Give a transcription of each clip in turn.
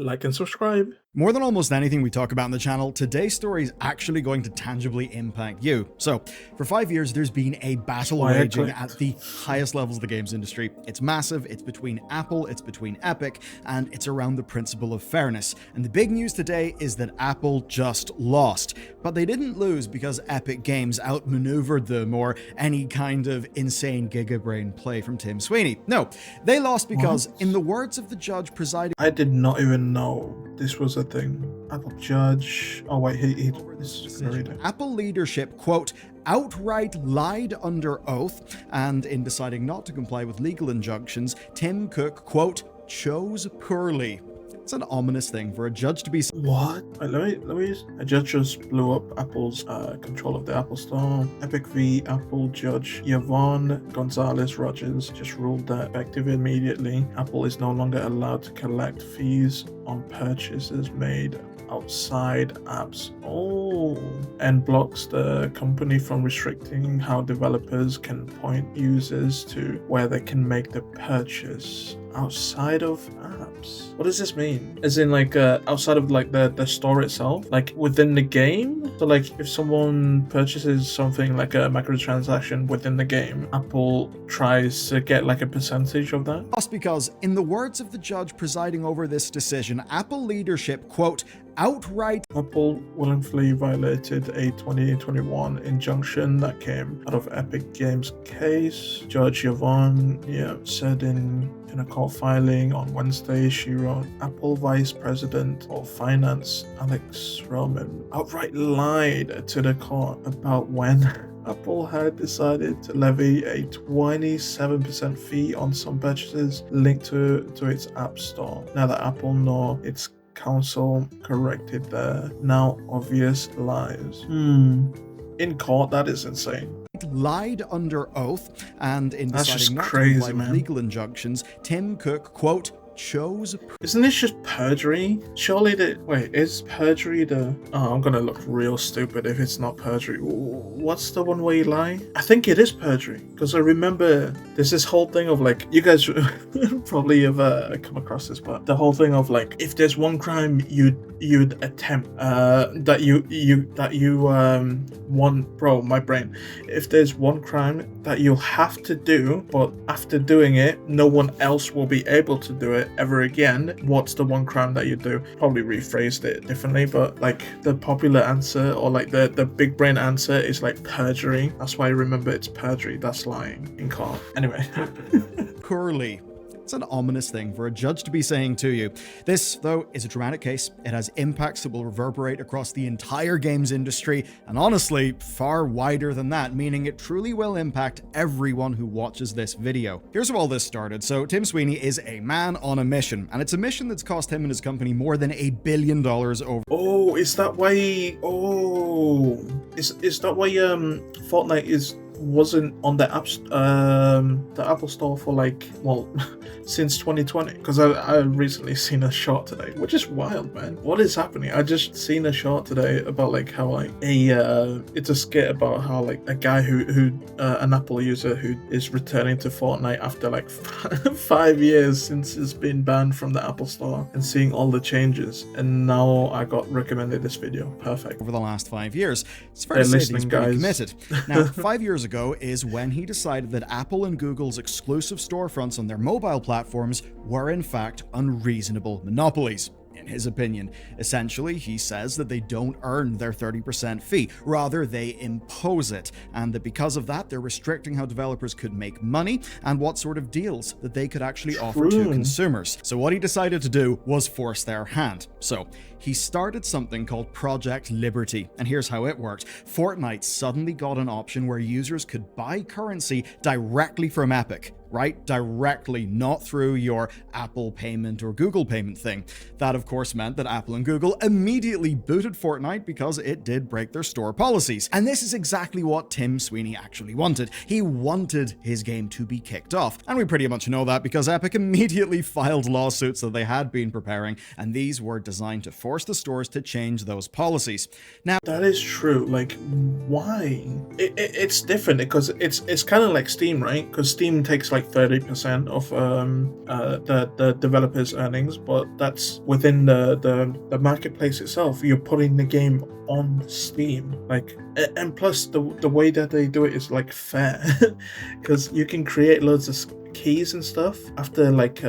like and subscribe. More than almost anything we talk about on the channel, today's story is actually going to tangibly impact you. So, for 5 years, there's been a battle raging at the highest levels of the games industry. It's massive, it's between Apple, it's between Epic, and it's around the principle of fairness. And the big news today is that Apple just lost. But they didn't lose because Epic Games outmaneuvered them or any kind of insane gigabrain play from Tim Sweeney. No, they lost because, in the words of the judge presiding... I did not even know this was a thing. Apple judge. Oh wait, Apple leadership, quote, outright lied under oath, and in deciding not to comply with legal injunctions, Tim Cook, quote, chose poorly. It's an ominous thing for a judge to be... What? Wait, let me. A judge just blew up Apple's control of the Apple Store. Epic v. Apple judge Yvonne Gonzalez Rogers just ruled that effective immediately, Apple is no longer allowed to collect fees on purchases made outside apps. And blocks the company from restricting how developers can point users to where they can make the purchase outside of apps. What does this mean? As in like outside of like the store itself, like within the game? So like if someone purchases something like a microtransaction within the game, Apple tries to get like a percentage of that? That's because, in the words of the judge presiding over this decision, Apple leadership, quote, outright... Apple willfully violated a 2021 injunction that came out of Epic Games' case. Judge Yvonne said in a court filing on Wednesday, she wrote, Apple Vice President of Finance Alex Roman outright lied to the court about when Apple had decided to levy a 27% fee on some purchases linked to its App Store. Now that Apple nor its counsel corrected their now obvious lies. In court, that is insane. Lied under oath, and in That's deciding not crazy, to comply with man. legal injunctions, Tim Cook, quote, chose... Isn't this just perjury? Surely wait, is perjury the... Oh, I'm gonna look real stupid if it's not perjury. What's the one where you lie? I think it is perjury, because I remember there's this whole thing of like, you guys probably have come across this, but the whole thing of like, if there's one crime you'd attempt, that you want... Bro, my brain. If there's one crime that you'll have to do, but after doing it, no one else will be able to do it ever again, what's the one crime that you do? Probably rephrased it differently, but like the popular answer, or like the big brain answer, is like perjury. That's why I remember it's perjury. That's lying in court. Anyway. Poorly. It's an ominous thing for a judge to be saying to you. This, though, is a dramatic case. It has impacts that will reverberate across the entire games industry, and honestly, far wider than that, meaning it truly will impact everyone who watches this video. Here's how all this started. So, Tim Sweeney is a man on a mission, and it's a mission that's cost him and his company more than $1 billion over... Oh, is that why... Is that why Fortnite wasn't on the Apple Store for like, well, since 2020? Because I recently seen a short today, which is wild, man. What is happening? I just seen a short today about like how like it's a skit about how like a guy who an Apple user who is returning to Fortnite after like 5 years since it's been banned from the Apple Store, and seeing all the changes, and now I got recommended this video. Perfect. Over the last 5 years. It's fair to say that he's pretty committed. Now, 5 years ago is when he decided that Apple and Google's exclusive storefronts on their mobile platforms were in fact unreasonable monopolies. In his opinion, essentially, he says that they don't earn their 30% fee, rather they impose it, and that because of that, they're restricting how developers could make money and what sort of deals that they could actually offer to consumers. So what he decided to do was force their hand. So he started something called Project Liberty, and here's how it worked. Fortnite suddenly got an option where users could buy currency directly from Epic. Right? Directly, not through your Apple payment or Google payment thing. That, of course, meant that Apple and Google immediately booted Fortnite because it did break their store policies. And this is exactly what Tim Sweeney actually wanted. He wanted his game to be kicked off. And we pretty much know that because Epic immediately filed lawsuits that they had been preparing, and these were designed to force the stores to change those policies. Now, that is true. Like, why? It's different because it's kind of like Steam, right? Because Steam takes like like 30% of the developer's earnings, but that's within the marketplace itself. You're putting the game on Steam, like, and plus the way that they do it is like fair, because you can create loads of keys and stuff after like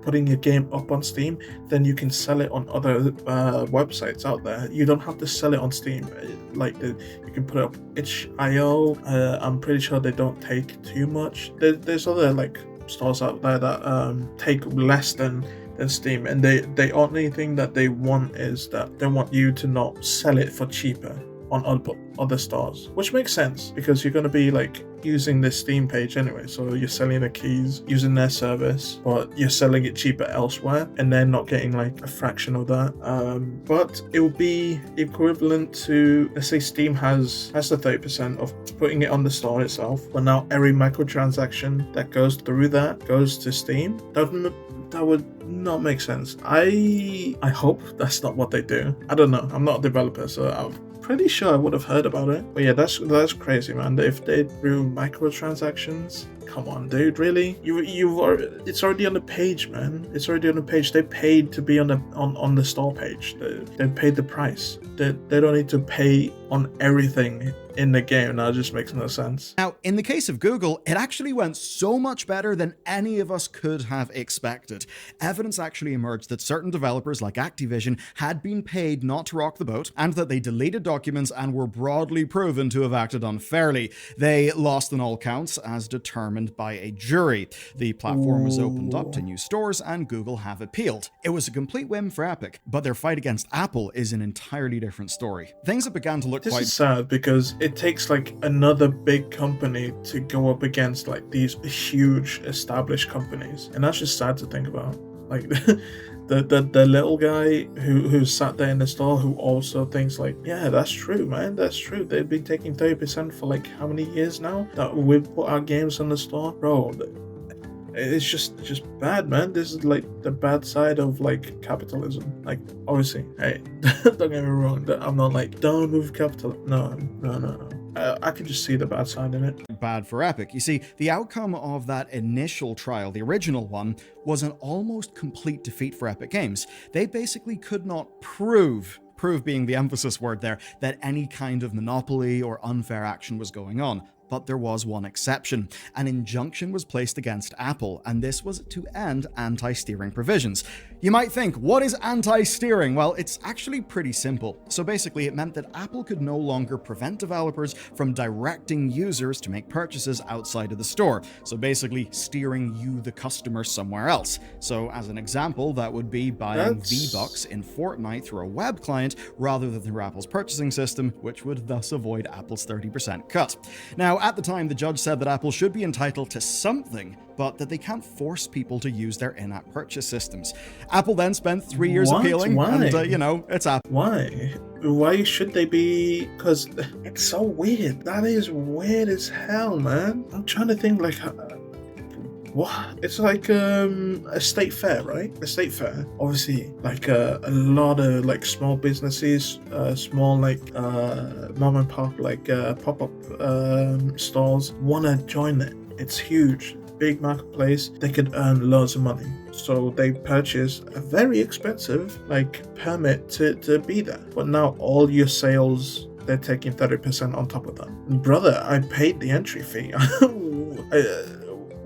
putting your game up on Steam. Then you can sell it on other websites out there. You don't have to sell it on Steam. Like you can put it up itch.io. I'm pretty sure they don't take too much. There's other like stores out there that take less than Steam, and the only thing that they want is that they want you to not sell it for cheaper on other stores, which makes sense because you're going to be like using this Steam page anyway, so you're selling the keys using their service, but you're selling it cheaper elsewhere, and they're not getting like a fraction of that. But it will be equivalent to, let's say Steam has the 30% of putting it on the store itself, but now every microtransaction that goes through that goes to Steam. That would not make sense. I hope that's not what they do. I don't know. I'm not a developer, so I'm pretty sure I would have heard about it. But yeah, that's crazy, man. If they do microtransactions, come on, dude, really? It's already on the page, man. It's already on the page. They paid to be on the store page. They paid the price. They don't need to pay on everything in the game. That just makes no sense. Now, in the case of Google, it actually went so much better than any of us could have expected. Evidence actually emerged that certain developers like Activision had been paid not to rock the boat, and that they deleted documents and were broadly proven to have acted unfairly. They lost on all counts as determined by a jury. The platform was opened up to new stores, and Google have appealed. It was a complete win for Epic, but their fight against Apple is an entirely different story. Things have begun to look This is sad because it takes like another big company to go up against like these huge established companies, and that's just sad to think about. Like the little guy who sat there in the store who also thinks like, yeah, that's true, man, that's true. They've been taking 30% for like how many years now that we've put our games on the store, bro. It's just bad, man. This is like the bad side of like capitalism. Like, obviously, hey, don't get me wrong, I'm not like done with capitalism. No. I can just see the bad side in it. Bad for Epic. You see, the outcome of that initial trial, the original one, was an almost complete defeat for Epic Games. They basically could not prove being the emphasis word there, that any kind of monopoly or unfair action was going on. But there was one exception. An injunction was placed against Apple, and this was to end anti-steering provisions. You might think, what is anti-steering? Well, it's actually pretty simple. So basically, it meant that Apple could no longer prevent developers from directing users to make purchases outside of the store. So basically, steering you, the customer, somewhere else. So as an example, that would be buying V-Bucks in Fortnite through a web client rather than through Apple's purchasing system, which would thus avoid Apple's 30% cut. Now, at the time, the judge said that Apple should be entitled to something, but that they can't force people to use their in-app purchase systems. Apple then spent 3 years appealing, Why? and, it's Apple. Why should they be? Because it's so weird. That is weird as hell, man. I'm trying to think, like, what? It's like a state fair, right? A state fair. Obviously, like a lot of like small businesses, small like mom and pop like pop-up stores wanna join it. It's huge. Big marketplace, they could earn loads of money. So they purchase a very expensive like permit to be there. But now all your sales, they're taking 30% on top of that. Brother, I paid the entry fee.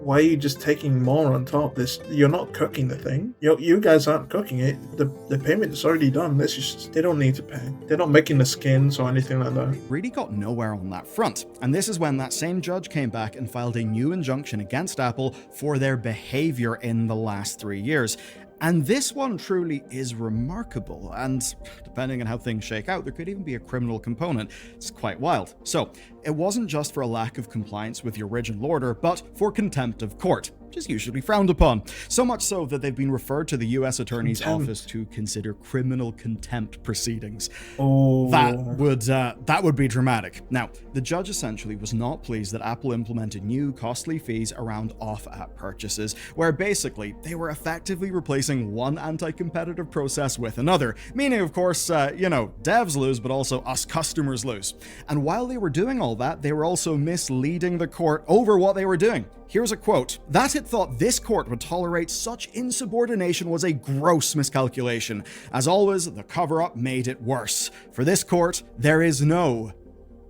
Why are you just taking more on top? You're not cooking the thing. You guys aren't cooking it. The payment is already done. They don't need to pay. They're not making the skins or anything like that. Really got nowhere on that front. And this is when that same judge came back and filed a new injunction against Apple for their behavior in the last 3 years. And this one truly is remarkable, and depending on how things shake out, there could even be a criminal component. It's quite wild. So, it wasn't just for a lack of compliance with the original order, but for contempt of court, which is usually frowned upon. So much so that they've been referred to the US Attorney's Office to consider criminal contempt proceedings. Oh. That would be dramatic. Now, the judge essentially was not pleased that Apple implemented new costly fees around off-app purchases, where basically they were effectively replacing one anti-competitive process with another, meaning of course, devs lose, but also us customers lose. And while they were doing all that, they were also misleading the court over what they were doing. Here's a quote. That it thought this court would tolerate such insubordination was a gross miscalculation. As always, the cover-up made it worse. For this court, there is no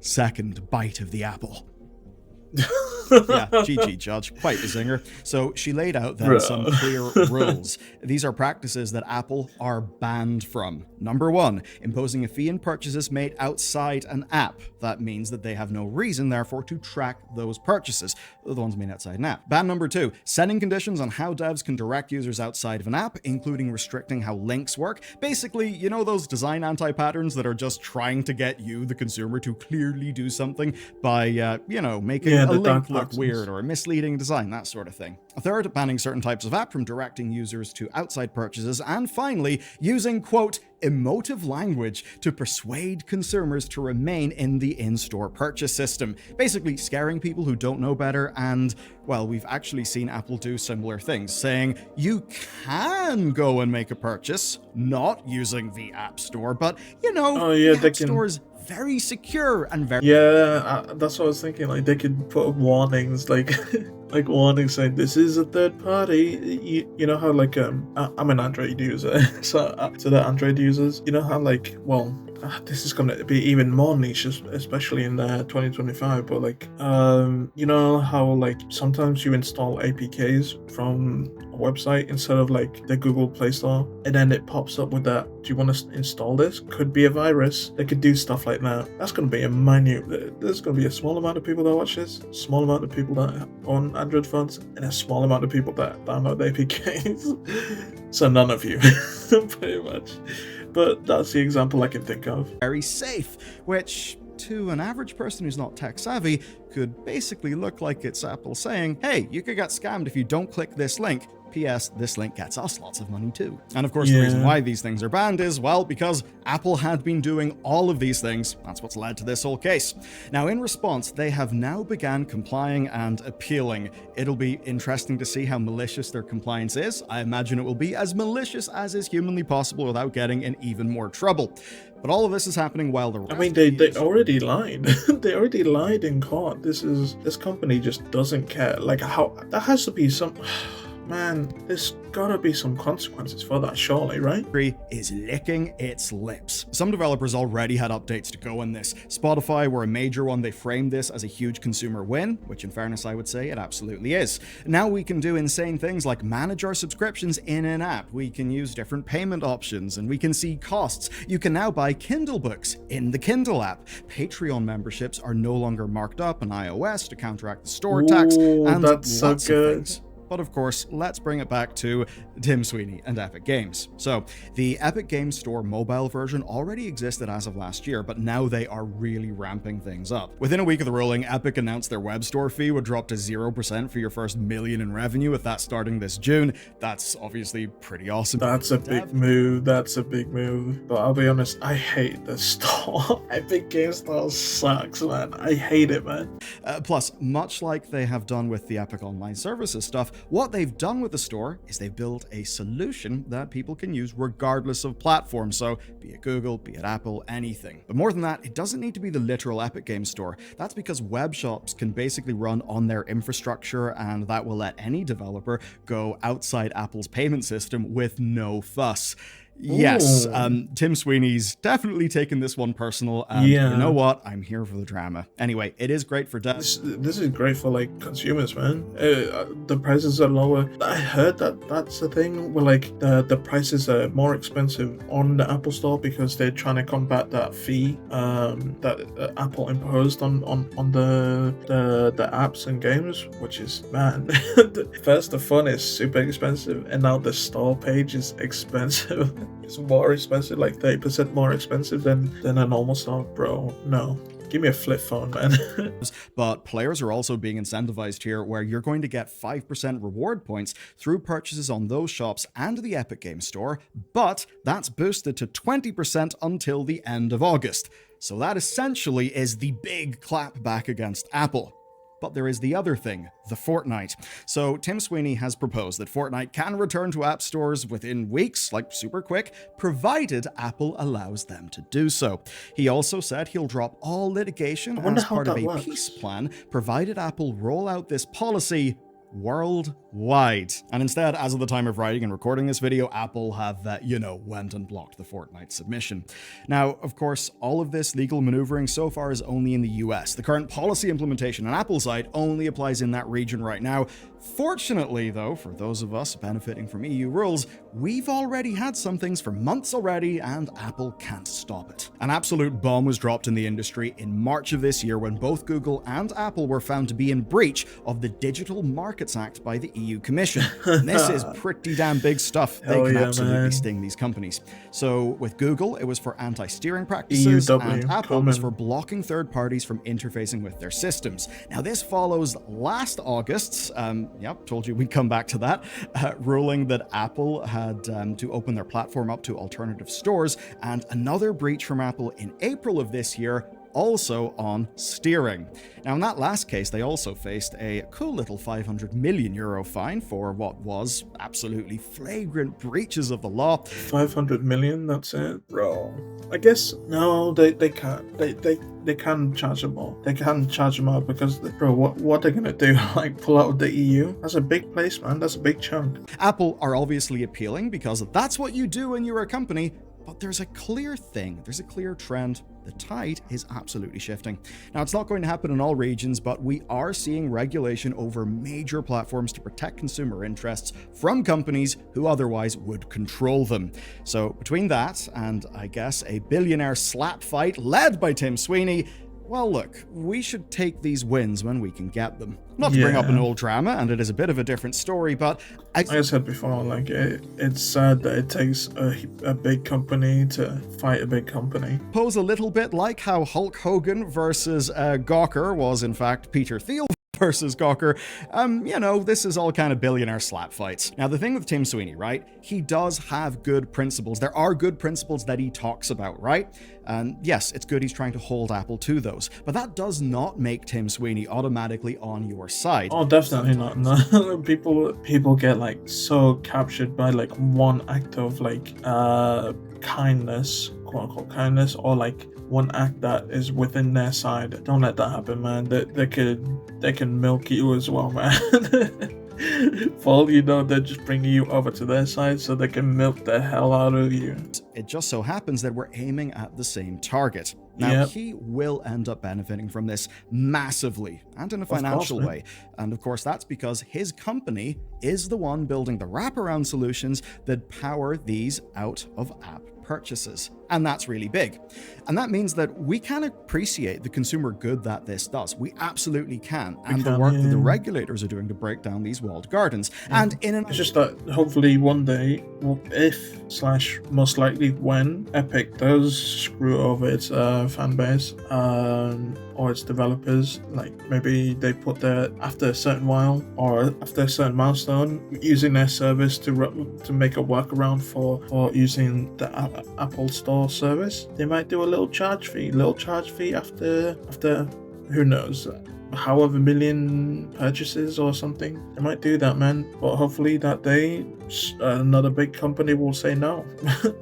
second bite of the apple. Yeah, GG, Judge. Quite the zinger. So she laid out then some clear rules. These are practices that Apple are banned from. Number 1, imposing a fee in purchases made outside an app. That means that they have no reason, therefore, to track those purchases, the ones made outside an app. Ban number 2, setting conditions on how devs can direct users outside of an app, including restricting how links work. Basically, you know those design anti-patterns that are just trying to get you, the consumer, to clearly do something by, making a link look weird or a misleading design, that sort of thing. Third, banning certain types of app from directing users to outside purchases. And finally, using, quote, emotive language to persuade consumers to remain in the in-store purchase system. Basically, scaring people who don't know better, and, well, we've actually seen Apple do similar things, saying you can go and make a purchase, not using the App Store, but, the App Store's very secure and very... Yeah, that's what I was thinking. Like, they could put up warnings, like, like warnings saying this is a third party. You know how, like, I'm an Android user, so to the Android users, you know how, like, well, this is gonna be even more niche, especially in 2025. But like, you know how like sometimes you install APKs from a website instead of like the Google Play Store, and then it pops up with that. Do you want to install this? Could be a virus. They could do stuff like that. That's gonna be a minute. There's gonna be a small amount of people that watch this, small amount of people that own Android phones, and a small amount of people that download the APKs. So none of you, pretty much. But that's the example I can think of. Very safe, which to an average person who's not tech savvy could basically look like it's Apple saying, hey, you could get scammed if you don't click this link. P.S. This link gets us lots of money too. And of course, the reason why these things are banned is, well, because Apple had been doing all of these things. That's what's led to this whole case. Now, in response, they have now began complying and appealing. It'll be interesting to see how malicious their compliance is. I imagine it will be as malicious as is humanly possible without getting in even more trouble. But all of this is happening while the... I mean, they already lied. They already lied in court. This company just doesn't care. Like, how... That has to be some... Man, there's gotta be some consequences for that, surely, right? Is licking its lips. Some developers already had updates to go on this. Spotify were a major one. They framed this as a huge consumer win, which in fairness I would say it absolutely is. Now we can do insane things like manage our subscriptions in an app. We can use different payment options, and we can see costs. You can now buy Kindle books in the Kindle app. Patreon memberships are no longer marked up on iOS to counteract the store tax, and that's so good. Of things. But of course, let's bring it back to Tim Sweeney and Epic Games. So, the Epic Games Store mobile version already existed as of last year, but now they are really ramping things up. Within a week of the ruling, Epic announced their web store fee would drop to 0% for your first $1 million in revenue, with that starting this June. That's obviously pretty awesome. That's a big move. That's a big move. But I'll be honest, I hate the store. Epic Games Store sucks, man. I hate it, man. Plus, much like they have done with the Epic Online Services stuff, what they've done with the store is they've built a solution that people can use regardless of platform. So, be it Google, be it Apple, anything. But more than that, it doesn't need to be the literal Epic Games Store. That's because web shops can basically run on their infrastructure, and that will let any developer go outside Apple's payment system with no fuss. Yes, Tim Sweeney's definitely taken this one personal, and you know what? I'm here for the drama. Anyway, it is great for devs. This is great for, like, consumers, man. The prices are lower. I heard that that's the thing where, like, the prices are more expensive on the Apple Store because they're trying to combat that fee that Apple imposed on the apps and games, which is, man, first the phone is super expensive, and now the store page is expensive. It's more expensive, like 30% more expensive than a normal store, bro. No. Give me a flip phone, man. But players are also being incentivized here, where you're going to get 5% reward points through purchases on those shops and the Epic Games Store, but that's boosted to 20% until the end of August. So that essentially is the big clap back against Apple. But there is the other thing, the Fortnite. So Tim Sweeney has proposed that Fortnite can return to app stores within weeks, like super quick, provided Apple allows them to do so. He also said he'll drop all litigation as part of a peace plan, provided Apple roll out this policy worldwide. And instead, as of the time of writing and recording this video, Apple have, went and blocked the Fortnite submission. Now, of course, all of this legal maneuvering so far is only in the US. The current policy implementation on Apple's side only applies in that region right now. Fortunately, though, for those of us benefiting from EU rules, we've already had some things for months already, and Apple can't stop it. An absolute bomb was dropped in the industry in March of this year when both Google and Apple were found to be in breach of the Digital Markets Act by the EU Commission. And this is pretty damn big stuff. They can absolutely sting these companies. So with Google, it was for anti-steering practices, and Apple was for blocking third parties from interfacing with their systems. Now this follows last August's, told you we'd come back to that, ruling that Apple had to open their platform up to alternative stores, and another breach from Apple in April of this year, also on steering. Now, in that last case, they also faced a cool little €500 million fine for what was absolutely flagrant breaches of the law. 500 million, that's it? Bro. I guess, no, they can't. They can charge them more. They can charge them more because, bro, what they're gonna do? Like, pull out of the EU? That's a big place, man. That's a big chunk. Apple are obviously appealing because that's what you do when you're a company. But there's a clear thing, there's a clear trend. The tide is absolutely shifting. Now, it's not going to happen in all regions, but we are seeing regulation over major platforms to protect consumer interests from companies who otherwise would control them. So between that and, I guess, a billionaire slap fight led by Tim Sweeney, well, look, we should take these wins when we can get them. Not to bring up an old drama, and it is a bit of a different story, but like I said before, like it's sad that it takes a big company to fight a big company. Pose a little bit like how Hulk Hogan versus Gawker was, in fact, Peter Thiel versus Gawker. This is all kind of billionaire slap fights. Now, the thing with Tim Sweeney, right? He does have good principles. There are good principles that he talks about, right? And yes, it's good he's trying to hold Apple to those. But that does not make Tim Sweeney automatically on your side. Oh, definitely not. No. People get like so captured by like one act of like kindness, quote unquote kindness, or like one act that is within their side. Don't let that happen, man. They can milk you as well, man. For all you know, they're just bringing you over to their side so they can milk the hell out of you. It just so happens that we're aiming at the same target. Now, he will end up benefiting from this massively and in a financial way. And of course, that's because his company is the one building the wraparound solutions that power these out-of-app purchases. And that's really big. And that means that we can appreciate the consumer good that this does. We absolutely can. And the work that the regulators are doing to break down these walled gardens. And it's just that hopefully one day, most likely when Epic does screw over its fan base or its developers, like maybe they put after a certain while or after a certain milestone, using their service to make a workaround for using the Apple Store service, they might do a little charge fee after who knows, however million purchases or something. They might do that, man. But hopefully that day another big company will say no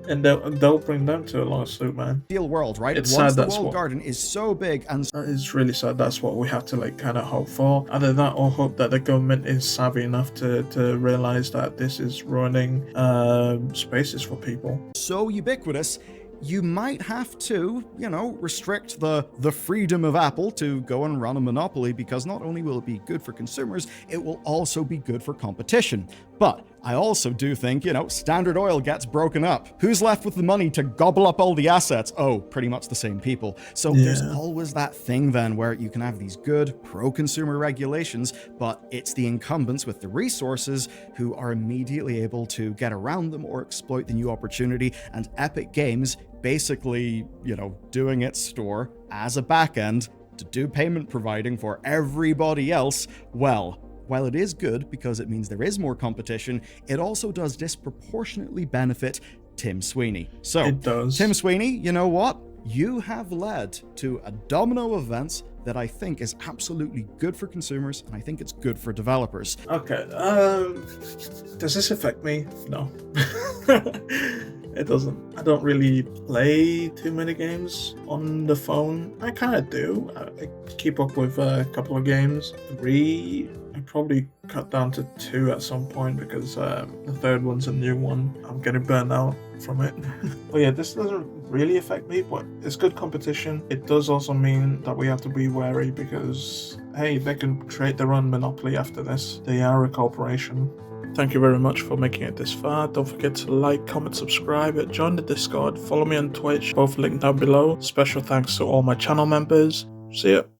and they'll bring them to a lawsuit, man. Real world, right? It's Once sad the walled garden is so big, and it's really sad. That's what we have to like kind of hope for. Either that or hope that the government is savvy enough to realize that this is ruining spaces for people. So ubiquitous, you might have to, restrict the freedom of Apple to go and run a monopoly, because not only will it be good for consumers, it will also be good for competition. But I also do think, Standard Oil gets broken up. Who's left with the money to gobble up all the assets? Oh, pretty much the same people. So there's always that thing then where you can have these good pro-consumer regulations, but it's the incumbents with the resources who are immediately able to get around them or exploit the new opportunity. And Epic Games basically, doing its store as a backend to do payment providing for everybody else. Well, while it is good because it means there is more competition, it also does disproportionately benefit Tim Sweeney. So, it does. Tim Sweeney, you know what? You have led to a domino of events that I think is absolutely good for consumers, and I think it's good for developers. Okay, does this affect me? No. It doesn't. I don't really play too many games on the phone. I kind of do. I keep up with a couple of games. 3, I'll probably cut down to 2 at some point because the third one's a new one. I'm getting burnt out from it. But yeah, this doesn't really affect me, but it's good competition. It does also mean that we have to be wary because, hey, they can create their own monopoly after this. They are a corporation. Thank you very much for making it this far. Don't forget to like, comment, subscribe, join the Discord, follow me on Twitch, both linked down below. Special thanks to all my channel members. See ya.